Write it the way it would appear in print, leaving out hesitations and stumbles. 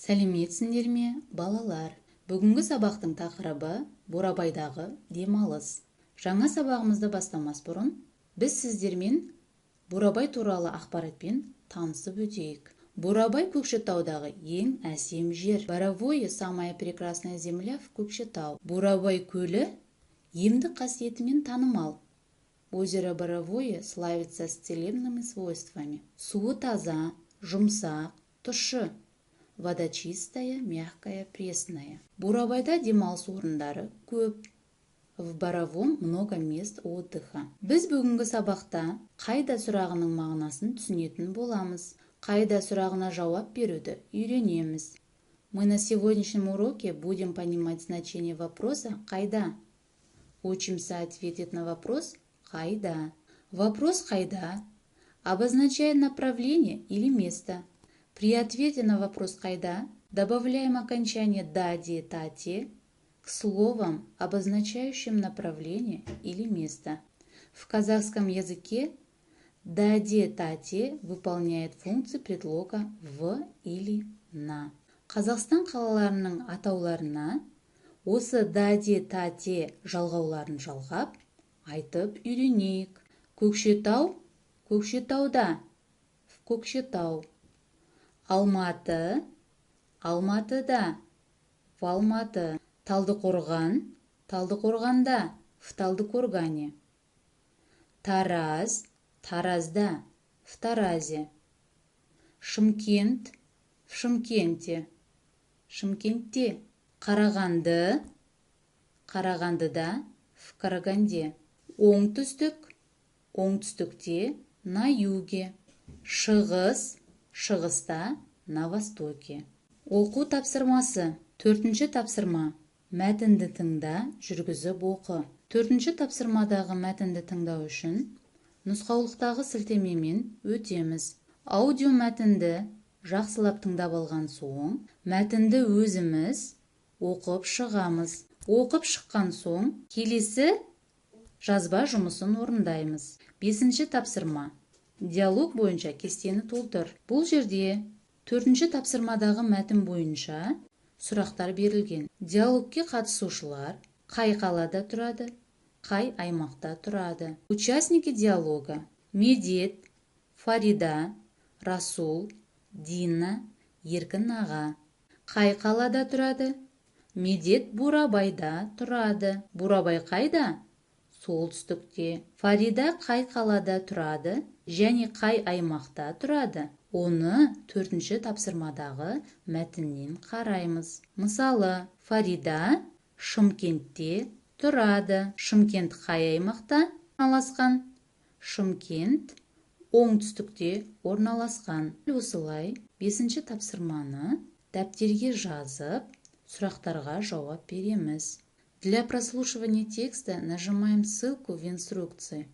Сәлеметсіңдер ме, балалар? Бүгінгі сабақтың тақырыбы Бурабайдағы демалыс. Жаңа сабағымызды бастамас бұрын, біз сіздермен Бурабай туралы ақпаратпен танысып өтейік. Бурабай Көкшетаудағы ең әсем жер. Боровое – самая прекрасная земля в Көкшетау. Бурабай көлі емдік қасиетімен танымал. Озеро Боровое славится целебными свойствами. Суы таза, жұмсақ, тұщы. Вода чистая, мягкая, пресная. Бурабайда демалыс орындары көп. В Боровом много мест отдыха. Біз бүгінгі сабақта қайда сұрағының мағынасын түсінетін боламыз. Қайда сұрағына жауап беруді үйренеміз. Мы на сегодняшнем уроке будем понимать значение вопроса «Қайда?». Учимся ответить на вопрос «Қайда?». Вопрос «Қайда?» обозначает направление или место. При ответе на вопрос «Қайда?» добавляем окончание «да-де», «та-те» к словам, обозначающим направление или место. В казахском языке «да-де», «та-те» выполняет функции предлога «в» или «на». Қазақстан қалаларының атауларына осы «да-де», «та-те» жалғауларын жалғап, айтып үйренейік. Көкшетау – Көкшетауда, в Көкшетау. Алматы – Алматыда, в Алматы. Талдықорған – Талдықорғанда, в Талдықоргане. Тараз – Таразда, в Таразе. Шымкент – в Шымкенте, Шымкентте. Қарағанды – Қарағандыда, в Караганде. Оңтүстік – Оңтүстікте, на юге. Шығыс – Шығыста, на востоке. Оқу тапсырмасы. 4-ші тапсырма. Мәтінді тыңда, жүргізіп оқы. 4-ші тапсырмадағы мәтінді тыңдау үшін нұсқаулықтағы сілтемемен өтеміз. Аудио мәтінді жақсылап тыңдап алған соң, мәтінді өзіміз оқып шығамыз. Оқып шыққан соң, келесі жазба жұмысын орындаймыз. 5-ші тапсырма. Диалог бойынша кестені толтыр. Бұл жерде 4-ші тапсырмадағы мәтін бойынша сұрақтар берілген. Диалогке қатысушылар қай қалада тұрады, қай аймақта тұрады. Участники диалога: Медет, Фарида, Расул, Дина, Еркін аға. Қай қалада тұрады? Медет Бурабайда тұрады. Бурабай қайда? Солтүстікте. Фарида қай қалада тұрады және қай аймақта тұрады? Оны 4-ші тапсырмадағы мәтіннен қараймыз. Мысалы, Фарида Шымкентте тұрады. Шымкент қай аймақта орналасқан? Шымкент оңтүстікте орналасқан. Осылай 5-ші тапсырманы дәптерге жазып, сұрақтарға жауап береміз. Для прослушивания текста нажимаем ссылку в инструкции.